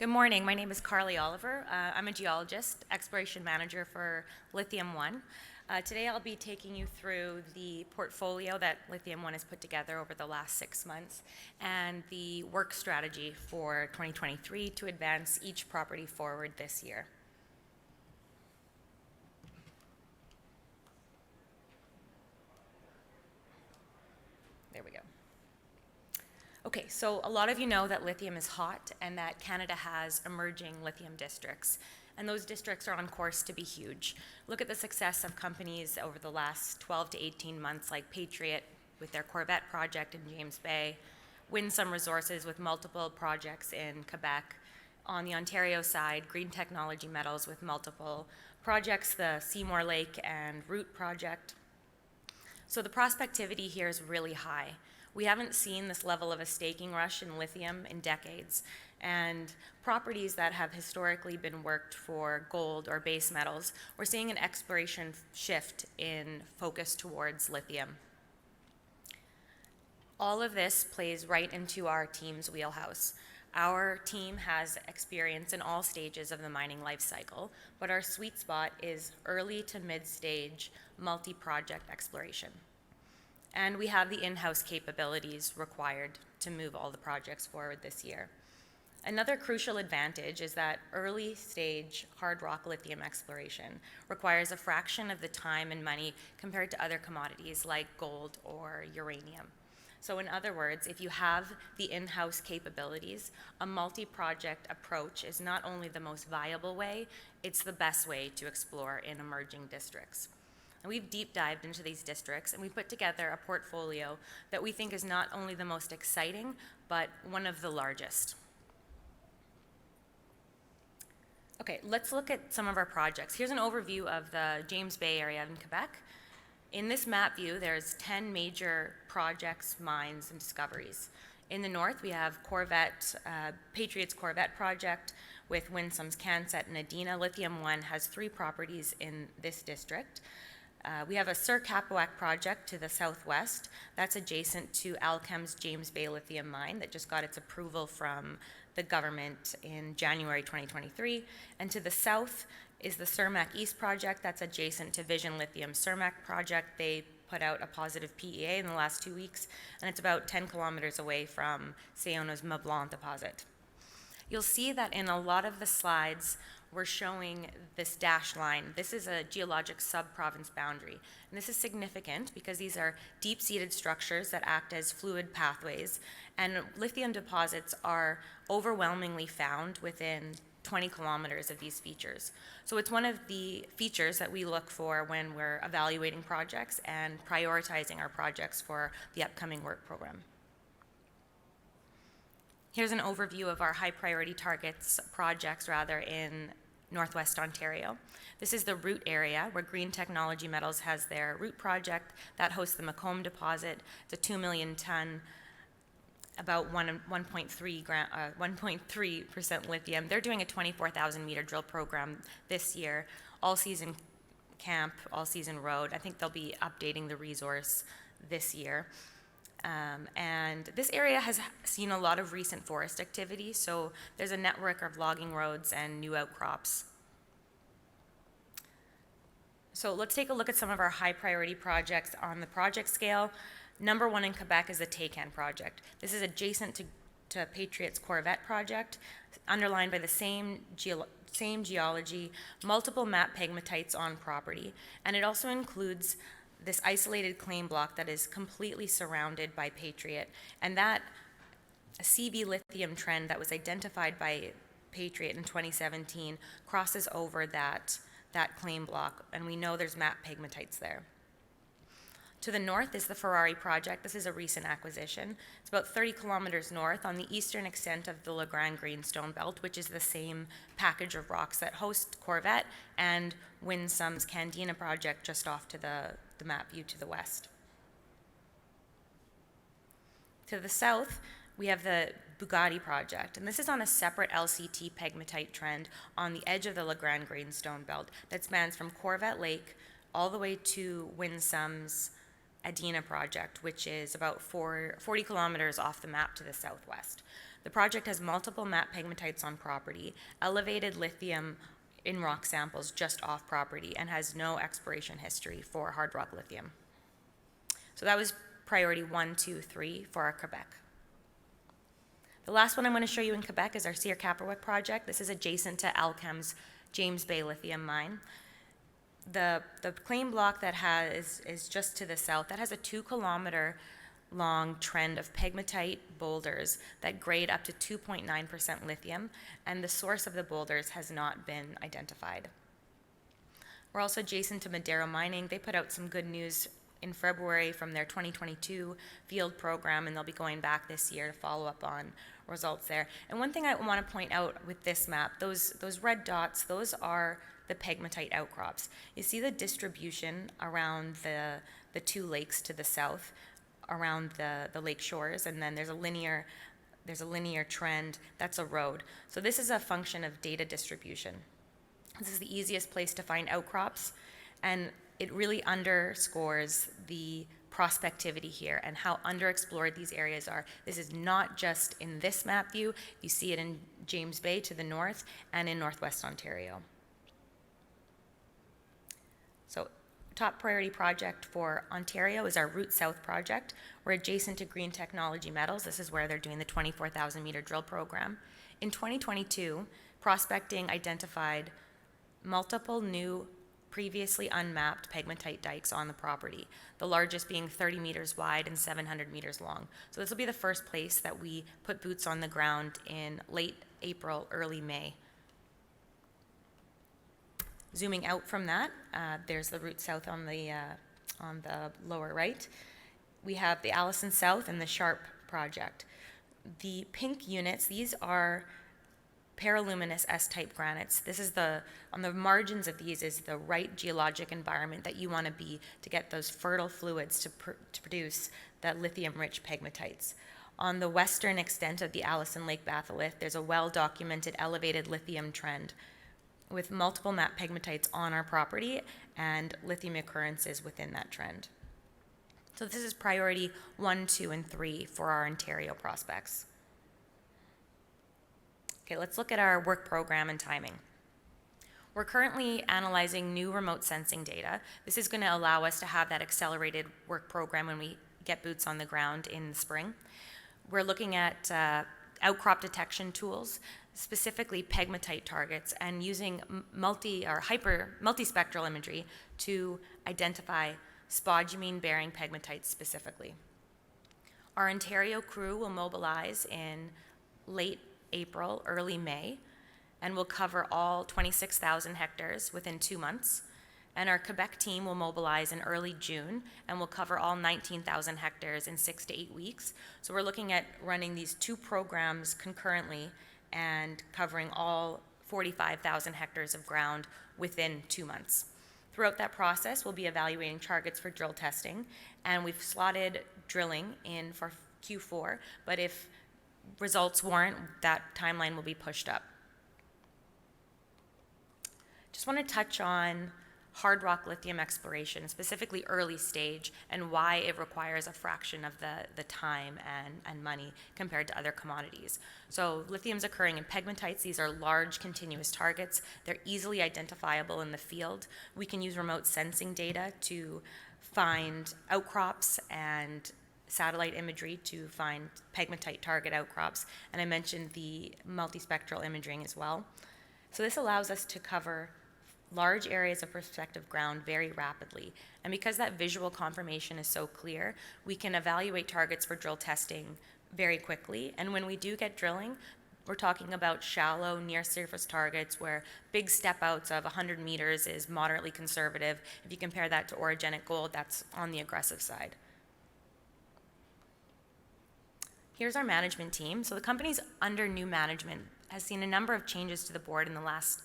Good morning. My name is Carly Oliver. I'm a geologist, exploration manager for Lithium One. Today I'll be taking you through the portfolio that Lithium One has put together over the last 6 months and the work strategy for 2023 to advance each property forward this year. There we go. Okay, so a lot of you know that lithium is hot and that Canada has emerging lithium districts. And those districts are on course to be huge. Look at the success of companies over the last 12 to 18 months like Patriot with their Corvette project in James Bay, Winsome Resources with multiple projects in Quebec. On the Ontario side, Green Technology Metals with multiple projects, the Seymour Lake and Root project. So the prospectivity here is really high. We haven't seen this level of a staking rush in lithium in decades, and properties that have historically been worked for gold or base metals, we're seeing an exploration shift in focus towards lithium. All of this plays right into our team's wheelhouse. Our team has experience in all stages of the mining life cycle, but our sweet spot is early to mid-stage multi-project exploration. And we have the in-house capabilities required to move all the projects forward this year. Another crucial advantage is that early stage hard rock lithium exploration requires a fraction of the time and money compared to other commodities like gold or uranium. So in other words, if you have the in-house capabilities, a multi-project approach is not only the most viable way, it's the best way to explore in emerging districts. And we've deep dived into these districts and we've put together a portfolio that we think is not only the most exciting, but one of the largest. Okay, let's look at some of our projects. Here's an overview of the James Bay area in Quebec. In this map view, there's 10 major projects, mines, and discoveries. In the north, we have Patriot's Corvette project with Winsome's Canset and Adina. Lithium One has 3 properties in this district. We have a Sir Capoac project to the southwest. That's adjacent to Alchem's James Bay lithium mine that just got its approval from the government in January 2023. And to the south is the Surmac East project that's adjacent to Vision Lithium's Surmac project. They put out a positive PEA in the last 2 weeks, and it's about 10 kilometers away from Sayona's Mablanc deposit. You'll see that in a lot of the slides, we're showing this dashed line. This is a geologic sub-province boundary. And this is significant because these are deep-seated structures that act as fluid pathways. And lithium deposits are overwhelmingly found within 20 kilometers of these features. So it's one of the features that we look for when we're evaluating projects and prioritizing our projects for the upcoming work program. Here's an overview of our high priority projects in Northwest Ontario. This is the Root area where Green Technology Metals has their Root project that hosts the Macomb deposit. It's a 2 million ton, about 1.3% lithium. They're doing a 24,000 meter drill program this year, all season camp, all season road. I think they'll be updating the resource this year. And this area has seen a lot of recent forest activity, so there's a network of logging roads and new outcrops. So let's take a look at some of our high priority projects on the project scale. Number 1 in Quebec is the Taycan project. This is adjacent to Patriot's Corvette project, underlined by the same geology, multiple map pegmatites on property, and it also includes this isolated claim block that is completely surrounded by Patriot. And that CB lithium trend that was identified by Patriot in 2017 crosses over that claim block, and we know there's map pegmatites there. To the north is the Ferrari project. This is a recent acquisition. It's about 30 kilometers north on the eastern extent of the La Grande Greenstone Belt, which is the same package of rocks that host Corvette and Winsome's Candina project just off to the map view to the west. To the south, we have the Bugatti project, and this is on a separate LCT pegmatite trend on the edge of the La Grande Greenstone Belt that spans from Corvette Lake all the way to Winsome's Adina project, which is about 40 kilometers off the map to the southwest. The project has multiple matte pegmatites on property, elevated lithium in rock samples just off property, and has no exploration history for hard rock lithium. So that was priority 1, 2, 3 for our Quebec. The last one I'm going to show you in Quebec is our Sear-Caperwick project. This is adjacent to Alchem's James Bay lithium mine. The claim block that is just to the south, that has a 2-kilometer long trend of pegmatite boulders that grade up to 2.9% lithium, and the source of the boulders has not been identified. We're also adjacent to Madero Mining. They put out some good news in February from their 2022 field program, and they'll be going back this year to follow up on results there. And one thing I want to point out with this map, those red dots, those are the pegmatite outcrops. You see the distribution around the 2 lakes to the south, around the lake shores, and then there's a linear trend. That's a road. So this is a function of data distribution. This is the easiest place to find outcrops, and it really underscores the prospectivity here and how underexplored these areas are. This is not just in this map view. You see it in James Bay to the north and in Northwest Ontario. So top priority project for Ontario is our Route South project. We're adjacent to Green Technology Metals. This is where they're doing the 24,000 meter drill program. In 2022, prospecting identified multiple new previously unmapped pegmatite dikes on the property, the largest being 30 meters wide and 700 meters long. So this will be the first place that we put boots on the ground in late April, early May. Zooming out from that, there's the Route South on the lower right. We have the Allison South and the Sharp project. The pink units, these are paraluminous S-type granites. This is on the margins of these is the right geologic environment that you want to be to get those fertile fluids to produce the lithium-rich pegmatites. On the western extent of the Allison Lake batholith, there's a well-documented elevated lithium trend with multiple matte pegmatites on our property and lithium occurrences within that trend. So this is priority 1, 2, and 3 for our Ontario prospects. Okay, let's look at our work program and timing. We're currently analyzing new remote sensing data. This is going to allow us to have that accelerated work program when we get boots on the ground in the spring. We're looking at outcrop detection tools, specifically pegmatite targets, and using multispectral imagery to identify spodumene-bearing pegmatites specifically. Our Ontario crew will mobilize in late April, early May, and will cover all 26,000 hectares within 2 months. And our Quebec team will mobilize in early June and will cover all 19,000 hectares in 6 to 8 weeks. So we're looking at running these 2 programs concurrently and covering all 45,000 hectares of ground within 2 months. Throughout that process, we'll be evaluating targets for drill testing, and we've slotted drilling in for Q4, but if results warrant, that timeline will be pushed up. Just want to touch on hard rock lithium exploration, specifically early stage, and why it requires a fraction of the time and money compared to other commodities. So lithium's occurring in pegmatites. These are large continuous targets. They're easily identifiable in the field. We can use remote sensing data to find outcrops and satellite imagery to find pegmatite target outcrops. And I mentioned the multispectral imaging as well. So this allows us to cover large areas of prospective ground very rapidly. And because that visual confirmation is so clear, we can evaluate targets for drill testing very quickly. And when we do get drilling, we're talking about shallow, near-surface targets where big step-outs of 100 meters is moderately conservative. If you compare that to orogenic gold, that's on the aggressive side. Here's our management team. So the company's under new management, has seen a number of changes to the board in the last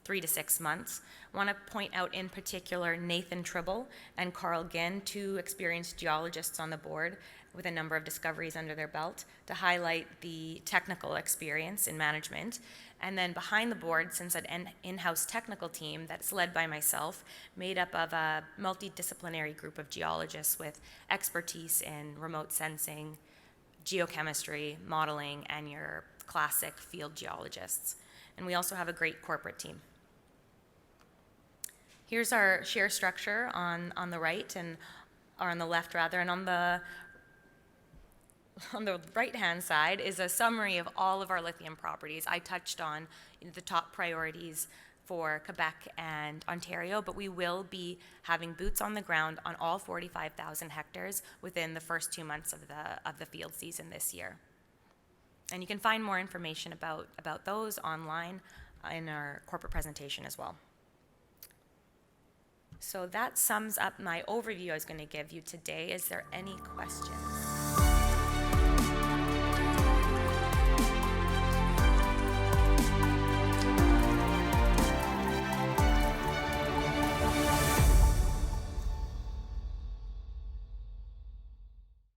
3 to 6 months. I want to point out in particular Nathan Tribble and Carl Ginn, 2 experienced geologists on the board with a number of discoveries under their belt, to highlight the technical experience in management. And then behind the board, since an in-house technical team that's led by myself, made up of a multidisciplinary group of geologists with expertise in remote sensing, geochemistry, modeling, and your classic field geologists. And we also have a great corporate team. Here's our share structure on the right, or on the left rather, and on the right-hand side is a summary of all of our lithium properties. I touched on the top priorities for Quebec and Ontario, but we will be having boots on the ground on all 45,000 hectares within the first 2 months of the field season this year. And you can find more information about those online in our corporate presentation as well. So that sums up my overview I was going to give you today. Is there any questions?